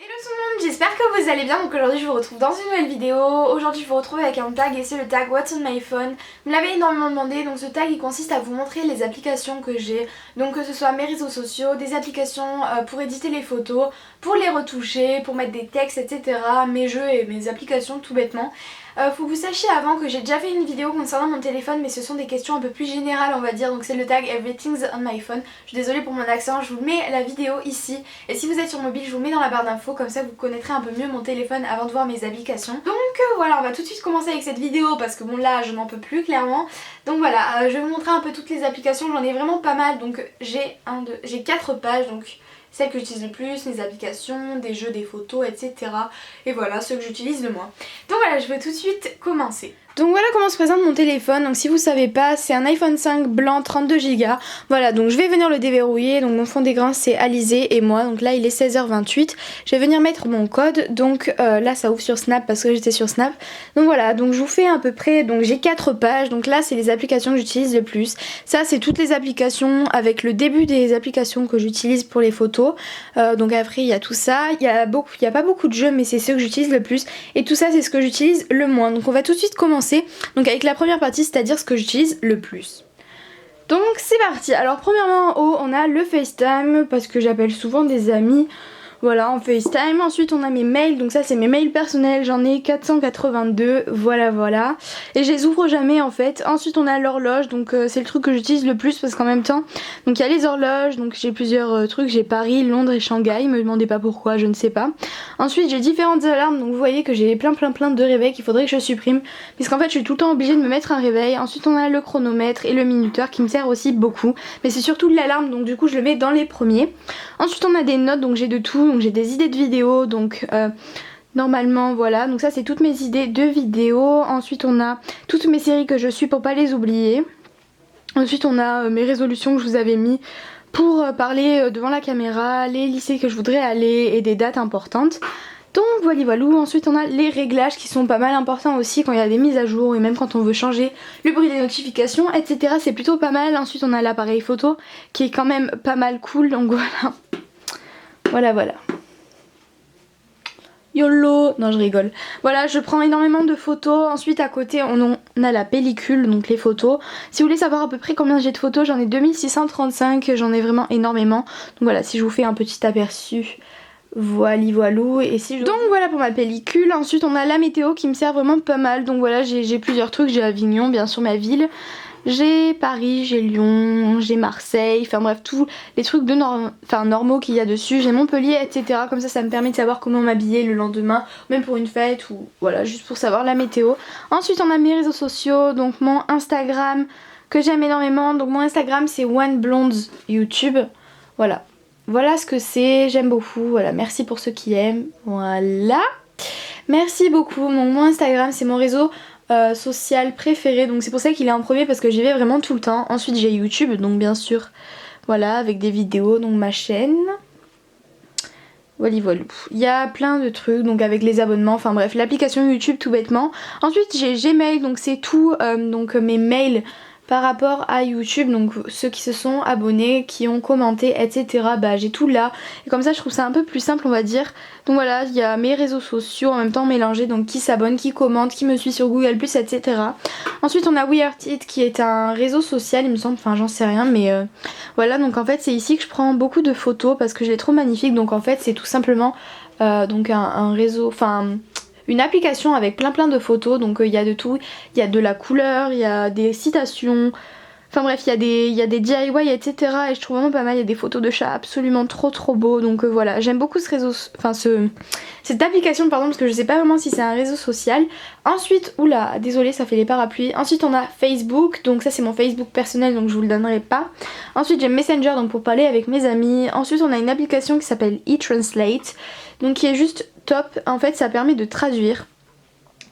Hello tout le monde, j'espère que vous allez bien. Donc aujourd'hui je vous retrouve dans une nouvelle vidéo. Aujourd'hui je vous retrouve avec un tag et c'est le tag What's on my phone. Vous me l'avez énormément demandé, donc ce tag il consiste à vous montrer les applications que j'ai. Donc que ce soit mes réseaux sociaux, des applications pour éditer les photos, pour les retoucher, pour mettre des textes etc. Mes jeux et mes applications tout bêtement. Faut que vous sachiez avant que j'ai déjà fait une vidéo concernant mon téléphone, mais ce sont des questions un peu plus générales on va dire. Donc c'est le tag Everything's on my phone. Je suis désolée pour mon accent, je vous mets la vidéo ici. Et si vous êtes sur mobile, je vous mets dans la barre d'infos, comme ça vous connaîtrez un peu mieux mon téléphone avant de voir mes applications. Donc voilà, on va tout de suite commencer avec cette vidéo parce que bon là je n'en peux plus clairement. Donc voilà, je vais vous montrer un peu toutes les applications, j'en ai vraiment pas mal. Donc j'ai 4 pages, donc celles que j'utilise le plus, mes applications, des jeux, des photos, etc. Et voilà, ceux que j'utilise le moins. Donc voilà, je vais tout de suite commencer. Donc voilà comment se présente mon téléphone. Donc si vous savez pas, c'est un iPhone 5 blanc 32 Go. Voilà, donc je vais venir le déverrouiller. Donc mon fond d'écran c'est Alizé et moi. Donc là il est 16h28. Je vais venir mettre mon code. Donc là ça ouvre sur Snap parce que j'étais sur Snap. Donc voilà, donc je vous fais à peu près. Donc j'ai 4 pages. Donc là c'est les applications que j'utilise le plus. Ça c'est toutes les applications avec le début des applications que j'utilise pour les photos. Donc après il y a tout ça. Il y a pas beaucoup de jeux mais c'est ceux que j'utilise le plus. Et tout ça c'est ce que j'utilise le moins. Donc on va tout de suite commencer. Donc avec la première partie, c'est-à-dire ce que j'utilise le plus. Donc c'est parti. Alors premièrement en haut on a le FaceTime parce que j'appelle souvent des amis. Voilà, en FaceTime. Ensuite on a mes mails, donc ça c'est mes mails personnels, j'en ai 482, voilà. Et je les ouvre jamais en fait. Ensuite on a l'horloge, donc c'est le truc que j'utilise le plus parce qu'en même temps, donc il y a les horloges, donc j'ai plusieurs trucs, j'ai Paris, Londres et Shanghai, me demandez pas pourquoi, je ne sais pas. Ensuite j'ai différentes alarmes, donc vous voyez que j'ai plein de réveils qu'il faudrait que je supprime, puisqu'en fait je suis tout le temps obligée de me mettre un réveil. Ensuite on a le chronomètre et le minuteur qui me sert aussi beaucoup, mais c'est surtout de l'alarme, donc du coup je le mets dans les premiers. Ensuite on a des notes, donc j'ai de tout. Donc j'ai des idées de vidéos, donc normalement voilà, donc ça c'est toutes mes idées de vidéos. Ensuite on a toutes mes séries que je suis pour pas les oublier. Ensuite on a mes résolutions que je vous avais mis pour parler devant la caméra, les lycées que je voudrais aller et des dates importantes. Donc voilà. Ensuite on a les réglages qui sont pas mal importants aussi quand il y a des mises à jour et même quand on veut changer le bruit des notifications etc, c'est plutôt pas mal. Ensuite on a l'appareil photo qui est quand même pas mal cool, donc voilà. YOLO, non je rigole. Voilà, je prends énormément de photos. Ensuite à côté on a la pellicule, donc les photos. Si vous voulez savoir à peu près combien j'ai de photos, j'en ai 2635, j'en ai vraiment énormément. Donc voilà, si je vous fais un petit aperçu, voilou. Et si je... Donc voilà pour ma pellicule. Ensuite on a la météo qui me sert vraiment pas mal. Donc voilà, j'ai plusieurs trucs, j'ai Avignon, bien sûr ma ville. J'ai Paris, j'ai Lyon, j'ai Marseille, enfin bref tous les trucs normaux qu'il y a dessus. J'ai Montpellier etc, comme ça me permet de savoir comment m'habiller le lendemain, même pour une fête ou voilà, juste pour savoir la météo. Ensuite on a mes réseaux sociaux, donc mon Instagram que j'aime énormément. Donc mon Instagram c'est OneBlondeYouTube, voilà ce que c'est, j'aime beaucoup, voilà, merci pour ceux qui aiment, voilà. Merci beaucoup, donc mon Instagram c'est mon réseau social préféré, donc c'est pour ça qu'il est en premier parce que j'y vais vraiment tout le temps. Ensuite j'ai YouTube, donc bien sûr voilà, avec des vidéos, donc ma chaîne, voilà. Il y a plein de trucs, donc avec les abonnements, enfin bref, l'application YouTube tout bêtement. Ensuite j'ai Gmail, donc c'est tout, donc mes mails par rapport à YouTube, donc ceux qui se sont abonnés, qui ont commenté etc, bah j'ai tout là, et comme ça je trouve ça un peu plus simple on va dire. Donc voilà, il y a mes réseaux sociaux en même temps mélangés, donc qui s'abonne, qui commente, qui me suit sur Google+, etc. Ensuite on a WeArtIt qui est un réseau social il me semble, enfin j'en sais rien, mais voilà, donc en fait c'est ici que je prends beaucoup de photos parce que je l'ai trop magnifique. Donc en fait c'est tout simplement donc un réseau, enfin une application avec plein de photos, donc il y a de tout, il y a de la couleur, il y a des citations, enfin bref il y a des DIY etc, et je trouve vraiment pas mal. Il y a des photos de chats absolument trop beaux, donc voilà, j'aime beaucoup ce réseau, enfin cette application pardon, parce que je sais pas vraiment si c'est un réseau social. Ensuite, oula, désolé ça fait les parapluies. Ensuite on a Facebook, donc ça c'est mon Facebook personnel, donc je vous le donnerai pas. Ensuite j'ai Messenger, donc pour parler avec mes amis. Ensuite on a une application qui s'appelle eTranslate, donc qui est juste top, en fait ça permet de traduire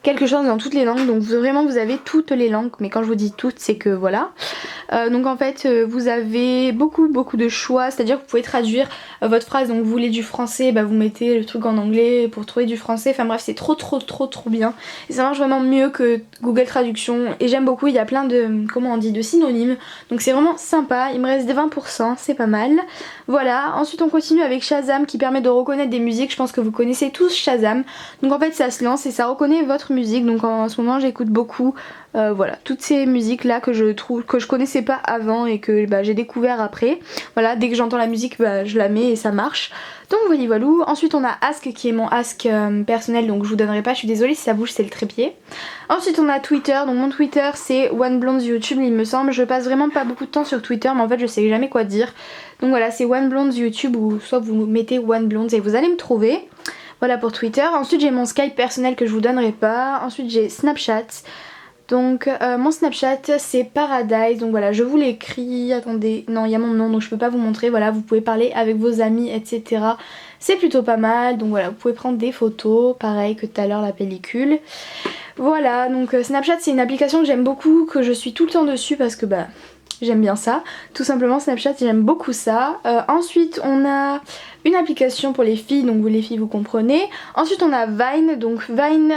quelque chose dans toutes les langues, donc vraiment vous avez toutes les langues, mais quand je vous dis toutes c'est que voilà. Donc en fait vous avez beaucoup de choix, c'est à dire que vous pouvez traduire votre phrase, donc vous voulez du français, bah vous mettez le truc en anglais pour trouver du français, enfin bref c'est trop bien et ça marche vraiment mieux que Google Traduction et j'aime beaucoup, il y a plein de, comment on dit, de synonymes, donc c'est vraiment sympa. Il me reste des 20%, c'est pas mal. Voilà, ensuite on continue avec Shazam qui permet de reconnaître des musiques, je pense que vous connaissez tous Shazam, donc en fait ça se lance et ça reconnaît votre musique, donc en ce moment j'écoute beaucoup voilà, toutes ces musiques là que je connaissais pas avant et que bah, j'ai découvert après. Voilà, dès que j'entends la musique bah, je la mets et ça marche. Donc voilà. Ensuite on a Ask qui est mon Ask personnel, donc je vous donnerai pas, je suis désolée si ça bouge, c'est le trépied. Ensuite on a Twitter, donc mon Twitter c'est OneBlonde YouTube il me semble. Je passe vraiment pas beaucoup de temps sur Twitter mais en fait je sais jamais quoi dire. Donc voilà, c'est OneBlonde YouTube ou soit vous mettez OneBlonde et vous allez me trouver. Voilà pour Twitter. Ensuite j'ai mon Skype personnel que je vous donnerai pas. Ensuite j'ai Snapchat. Donc mon Snapchat c'est Paradise, donc voilà je vous l'écris, attendez, non il y a mon nom donc je peux pas vous montrer, voilà vous pouvez parler avec vos amis etc. C'est plutôt pas mal, donc voilà vous pouvez prendre des photos, pareil que tout à l'heure la pellicule. Voilà donc Snapchat c'est une application que j'aime beaucoup, que je suis tout le temps dessus parce que bah j'aime bien ça, tout simplement Snapchat j'aime beaucoup ça. Ensuite on a une application pour les filles, donc vous les filles vous comprenez. Ensuite on a Vine, donc Vine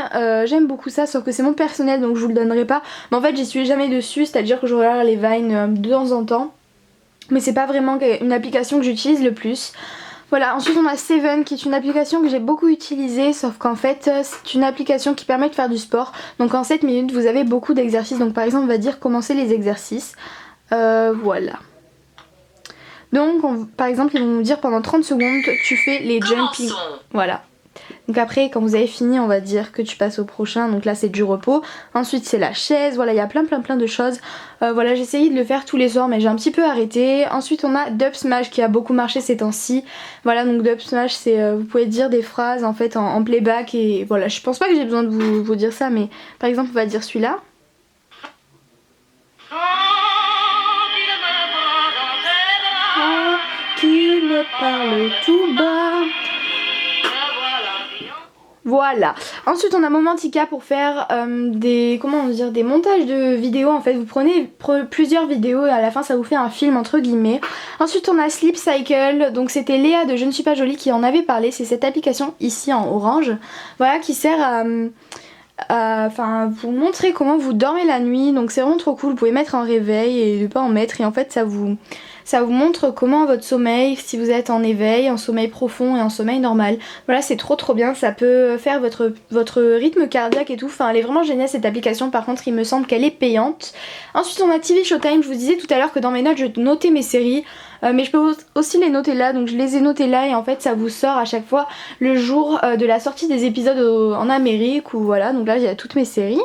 j'aime beaucoup ça sauf que c'est mon personnel donc je vous le donnerai pas. Mais en fait j'y suis jamais dessus, c'est à dire que je regarde les Vine de temps en temps. Mais c'est pas vraiment une application que j'utilise le plus. Voilà, ensuite on a Seven qui est une application que j'ai beaucoup utilisée sauf qu'en fait c'est une application qui permet de faire du sport. Donc en 7 minutes vous avez beaucoup d'exercices, donc par exemple on va dire commencer les exercices. Voilà. Donc par exemple ils vont nous dire pendant 30 secondes tu fais les jumping. Voilà. Donc après quand vous avez fini on va dire que tu passes au prochain, donc là c'est du repos. Ensuite c'est la chaise, voilà il y a plein de choses. Voilà j'ai essayé de le faire tous les soirs mais j'ai un petit peu arrêté. Ensuite on a Dub Smash qui a beaucoup marché ces temps-ci. Voilà donc Dub Smash c'est vous pouvez dire des phrases en fait en playback et voilà je pense pas que j'ai besoin de vous dire ça mais par exemple on va dire celui-là. Qui me parle tout bas. Voilà. Ensuite on a Momentica pour faire des montages de vidéos en fait. Vous prenez plusieurs vidéos et à la fin ça vous fait un film entre guillemets. Vous on a Sleep Cycle, donc c'était Léa de Je ne suis pas jolie qui en avait parlé. C'est cette application ici en orange. Voilà qui sert à vous montrer comment vous dormez la nuit. Donc c'est vraiment trop cool. Vous pouvez mettre en réveil et ne pas en mettre et en fait ça vous montre comment votre sommeil, si vous êtes en éveil, en sommeil profond et en sommeil normal. Voilà c'est trop bien, ça peut faire votre rythme cardiaque et tout. Enfin elle est vraiment géniale cette application, par contre il me semble qu'elle est payante. Ensuite on a TV Showtime, je vous disais tout à l'heure que dans mes notes je notais mes séries. Mais je peux aussi les noter là, donc je les ai notées là et en fait ça vous sort à chaque fois le jour de la sortie des épisodes en Amérique ou voilà, donc là il y a toutes mes séries.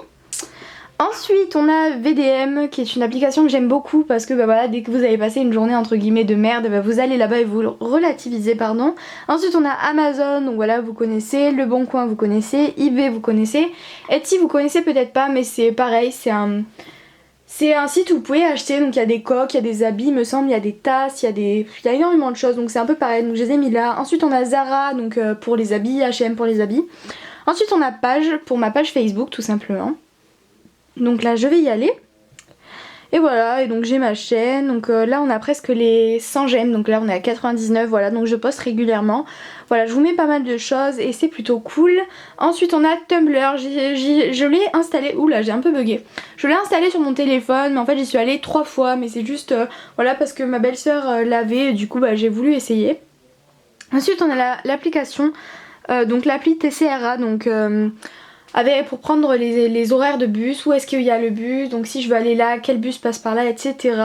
Ensuite on a VDM qui est une application que j'aime beaucoup parce que bah voilà dès que vous avez passé une journée entre guillemets de merde bah, vous allez là-bas et vous relativisez pardon. Ensuite on a Amazon, donc voilà vous connaissez, Le Bon Coin vous connaissez, eBay vous connaissez, Etsy vous connaissez peut-être pas mais c'est pareil, c'est un site où vous pouvez acheter, donc il y a des coques, il y a des habits, il me semble, il y a des tasses, il y a énormément de choses, donc c'est un peu pareil, donc je les ai mis là. Ensuite on a Zara, donc pour les habits, H&M pour les habits. Ensuite on a Page, pour ma page Facebook tout simplement. Donc là je vais y aller. Et voilà, et donc j'ai ma chaîne, donc là on a presque les 100 j'aime, donc là on est à 99, voilà, donc je poste régulièrement. Voilà, je vous mets pas mal de choses et c'est plutôt cool. Ensuite on a Tumblr, je l'ai installé, oula j'ai un peu bugué. Je l'ai installé sur mon téléphone, mais en fait j'y suis allée 3 fois, mais c'est juste, voilà, parce que ma belle-sœur l'avait, du coup bah, j'ai voulu essayer. Ensuite on a l'application, donc l'appli TCRA, donc... pour prendre les horaires de bus, où est-ce qu'il y a le bus, donc si je veux aller là, quel bus passe par là, etc.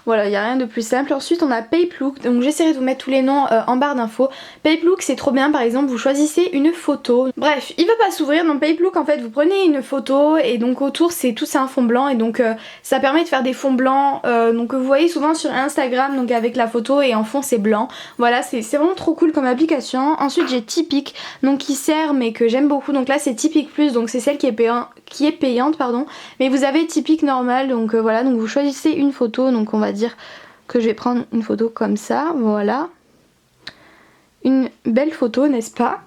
Voilà, il n'y a rien de plus simple. Ensuite on a Payplook, donc j'essaierai de vous mettre tous les noms en barre d'infos. Payplook c'est trop bien, par exemple vous choisissez une photo. Bref, il veut pas s'ouvrir, donc Payplook en fait vous prenez une photo et donc autour c'est un fond blanc et donc ça permet de faire des fonds blancs donc que vous voyez souvent sur Instagram, donc avec la photo et en fond c'est blanc. Voilà, c'est vraiment trop cool comme application. Ensuite j'ai Tipeee, donc qui sert mais que j'aime beaucoup, donc là c'est Tipeee Plus, donc c'est celle qui est payante pardon, mais vous avez Tipeee normal, donc voilà, donc vous choisissez une photo, donc on va dire que je vais prendre une photo comme ça, voilà, une belle photo n'est-ce pas.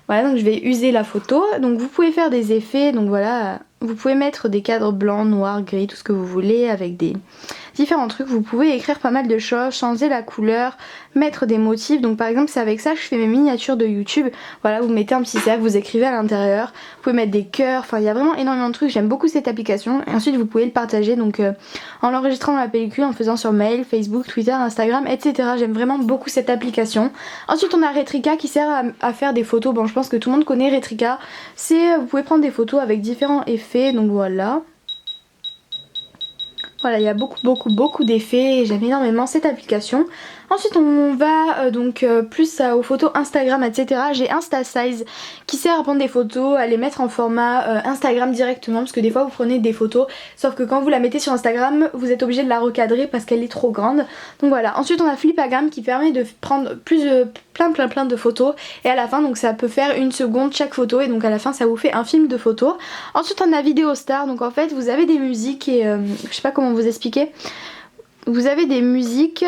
Voilà, donc je vais user la photo, donc vous pouvez faire des effets, donc voilà, vous pouvez mettre des cadres blancs, noirs, gris, tout ce que vous voulez avec des différents trucs. Vous pouvez écrire pas mal de choses, changer la couleur, mettre des motifs. Donc par exemple c'est avec ça que je fais mes miniatures de YouTube. Voilà, vous mettez un petit cercle, vous écrivez à l'intérieur, vous pouvez mettre des cœurs, enfin il y a vraiment énormément de trucs. J'aime beaucoup cette application et ensuite vous pouvez le partager donc en l'enregistrant dans la pellicule, en faisant sur mail, Facebook, Twitter, Instagram, etc. J'aime vraiment beaucoup cette application. Ensuite on a Retrika qui sert à faire des photos. Bon je pense que tout le monde connaît Retrika. C'est vous pouvez prendre des photos avec différents effets, donc voilà. Voilà, il y a beaucoup d'effets et j'aime énormément cette application. Ensuite on va plus aux photos Instagram, etc. J'ai InstaSize qui sert à prendre des photos, à les mettre en format Instagram directement, parce que des fois vous prenez des photos sauf que quand vous la mettez sur Instagram vous êtes obligé de la recadrer parce qu'elle est trop grande. Donc voilà. Ensuite on a Flipagram qui permet de prendre plein de photos et à la fin donc ça peut faire 1 seconde chaque photo et donc à la fin ça vous fait un film de photos. Ensuite on a Vidéo Star, donc en fait vous avez des musiques et je sais pas comment vous expliquer. Vous avez des musiques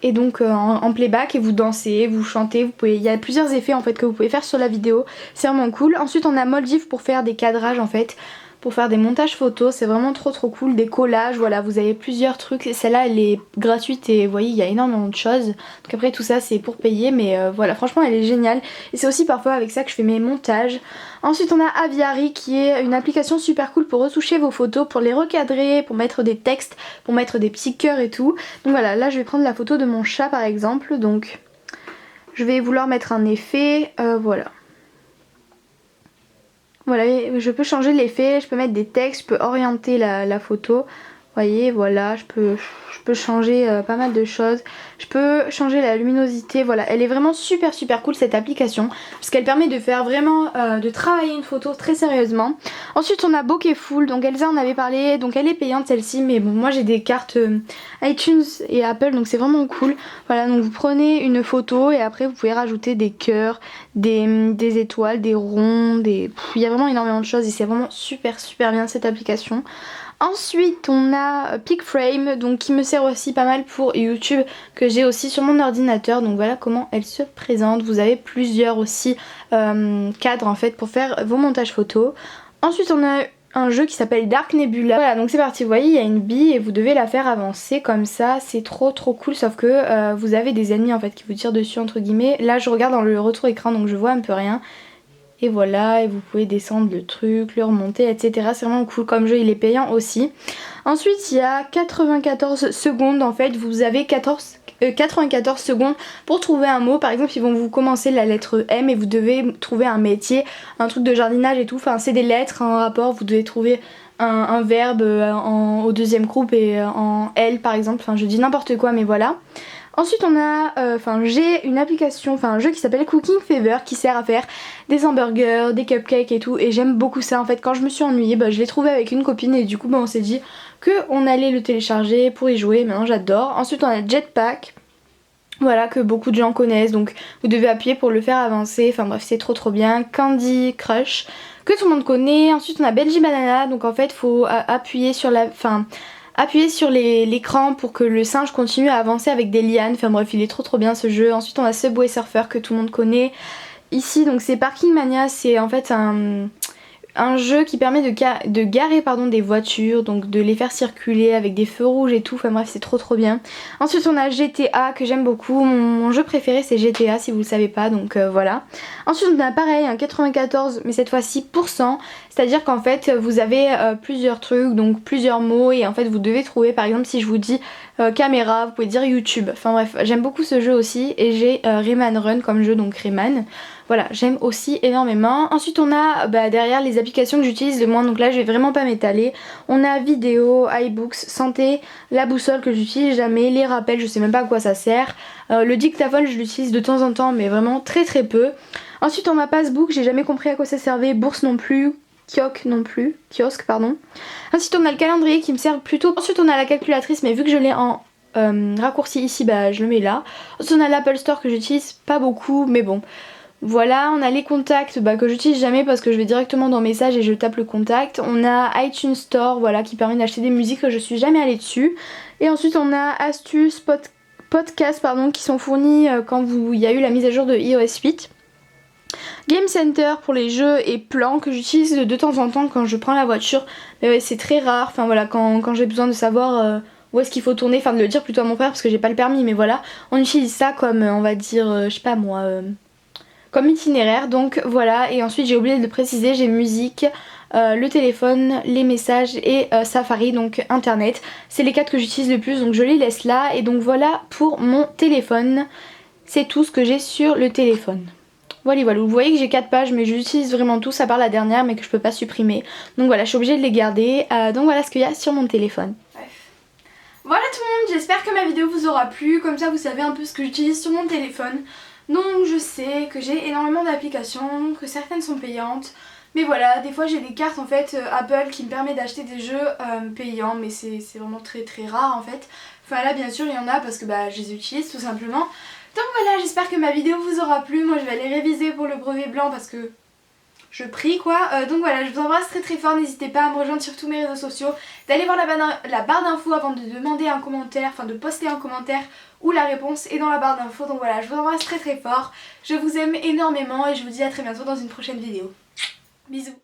et donc en playback et vous dansez, vous chantez, il y a plusieurs effets en fait que vous pouvez faire sur la vidéo, c'est vraiment cool. Ensuite on a Moldiv pour faire des cadrages en fait, pour faire des montages photos, c'est vraiment trop cool, des collages, voilà vous avez plusieurs trucs. Celle-là elle est gratuite et vous voyez il y a énormément de choses, donc après tout ça c'est pour payer mais voilà franchement elle est géniale et c'est aussi parfois avec ça que je fais mes montages. Ensuite on a Aviary qui est une application super cool pour retoucher vos photos, pour les recadrer, pour mettre des textes, pour mettre des petits cœurs et tout. Donc voilà, là je vais prendre la photo de mon chat par exemple, donc je vais vouloir mettre un effet, voilà. Voilà, je peux changer l'effet, je peux mettre des textes, je peux orienter la photo. Vous voyez, voilà, je peux changer pas mal de choses. Je peux changer la luminosité, voilà. Elle est vraiment super cool cette application, parce qu'elle permet de faire vraiment, de travailler une photo très sérieusement. Ensuite on a Bokehful, donc Elsa en avait parlé, donc elle est payante celle-ci, mais bon moi j'ai des cartes iTunes et Apple, donc c'est vraiment cool. Voilà, donc vous prenez une photo et après vous pouvez rajouter des cœurs, des étoiles, des ronds, il y a vraiment énormément de choses et c'est vraiment super bien cette application. Ensuite on a PicFrame, donc qui me sert aussi pas mal pour YouTube, que j'ai aussi sur mon ordinateur, donc voilà comment elle se présente. Vous avez plusieurs aussi cadres en fait pour faire vos montages photos. Ensuite on a un jeu qui s'appelle Dark Nebula. Voilà donc c'est parti, vous voyez il y a une bille et vous devez la faire avancer comme ça, c'est trop cool, sauf que vous avez des ennemis en fait qui vous tirent dessus entre guillemets. Là je regarde dans le retour écran donc je vois un peu rien. Et voilà, et vous pouvez descendre le truc, le remonter, etc. C'est vraiment cool comme jeu, il est payant aussi. Ensuite, il y a 94 secondes en fait, vous avez 94 secondes pour trouver un mot. Par exemple, ils vont vous commencer la lettre M et vous devez trouver un métier, un truc de jardinage et tout. Enfin, c'est des lettres, un rapport, vous devez trouver un verbe au deuxième groupe et en L par exemple. Enfin, je dis n'importe quoi, mais voilà. Ensuite on a, j'ai une application, un jeu qui s'appelle Cooking Fever qui sert à faire des hamburgers, des cupcakes et tout et j'aime beaucoup ça en fait. Quand je me suis ennuyée, je l'ai trouvé avec une copine et du coup on s'est dit qu'on allait le télécharger pour y jouer, maintenant j'adore. Ensuite on a Jetpack, voilà, que beaucoup de gens connaissent, donc vous devez appuyer pour le faire avancer, enfin bref c'est trop bien. Candy Crush, que tout le monde connaît. Ensuite on a Benji Banana, donc en fait faut appuyer sur l'écran pour que le singe continue à avancer avec des lianes. Enfin bref, il est trop bien ce jeu. Ensuite on a Subway Surfer que tout le monde connaît. Ici donc c'est Parking Mania, c'est en fait un jeu qui permet de garer des voitures, donc de les faire circuler avec des feux rouges et tout, enfin bref c'est trop bien. Ensuite on a GTA que j'aime beaucoup, mon jeu préféré c'est GTA si vous le savez pas, donc voilà. Ensuite on a pareil un 94 mais cette fois-ci %, c'est-à-dire qu'en fait vous avez plusieurs trucs, donc plusieurs mots et en fait vous devez trouver, par exemple si je vous dis caméra, vous pouvez dire YouTube, enfin bref j'aime beaucoup ce jeu aussi et j'ai Rayman Run comme jeu, donc Rayman. Voilà, j'aime aussi énormément. Ensuite on a derrière les applications que j'utilise le moins, donc là je vais vraiment pas m'étaler. On a vidéo, iBooks, santé, la boussole que j'utilise jamais, les rappels, je sais même pas à quoi ça sert. Le dictaphone je l'utilise de temps en temps mais vraiment très peu. Ensuite on a Passbook, j'ai jamais compris à quoi ça servait, bourse non plus, kiosque pardon. Ensuite on a le calendrier qui me sert plutôt. Ensuite on a la calculatrice mais vu que je l'ai en raccourci ici, je le mets là. Ensuite on a l'Apple Store que j'utilise pas beaucoup mais bon. Voilà, on a les contacts que j'utilise jamais parce que je vais directement dans messages et je tape le contact. On a iTunes Store, voilà, qui permet d'acheter des musiques que je suis jamais allée dessus. Et ensuite on a astuces, podcasts qui sont fournis quand il y a eu la mise à jour de iOS 8. Game Center pour les jeux et plans que j'utilise de temps en temps quand je prends la voiture. Mais ouais, c'est très rare, enfin voilà, quand j'ai besoin de savoir où est-ce qu'il faut tourner, enfin de le dire plutôt à mon frère parce que j'ai pas le permis, mais voilà. On utilise ça comme, on va dire, je sais pas moi, comme itinéraire. Donc voilà, et ensuite j'ai oublié de le préciser, j'ai musique, le téléphone, les messages et Safari, donc internet. C'est les 4 que j'utilise le plus, donc je les laisse là. Et donc voilà pour mon téléphone. C'est tout ce que j'ai sur le téléphone. Voilà, voilà, vous voyez que j'ai 4 pages mais j'utilise vraiment tous à part la dernière mais que je peux pas supprimer. Donc voilà, je suis obligée de les garder. Donc voilà ce qu'il y a sur mon téléphone. Bref. Voilà tout le monde, j'espère que ma vidéo vous aura plu. Comme ça vous savez un peu ce que j'utilise sur mon téléphone. Donc je sais que j'ai énormément d'applications, que certaines sont payantes. Mais voilà, des fois j'ai des cartes en fait Apple qui me permet d'acheter des jeux payants. Mais c'est vraiment très rare en fait. Enfin là bien sûr il y en a parce que je les utilise tout simplement. Donc voilà, j'espère que ma vidéo vous aura plu. Moi je vais aller réviser pour le brevet blanc parce que je prie quoi. Donc voilà, je vous embrasse très fort. N'hésitez pas à me rejoindre sur tous mes réseaux sociaux, d'aller voir la barre d'infos avant de demander un commentaire, enfin de poster un commentaire où la réponse est dans la barre d'infos. Donc voilà, je vous embrasse très fort. Je vous aime énormément et je vous dis à très bientôt dans une prochaine vidéo. Bisous.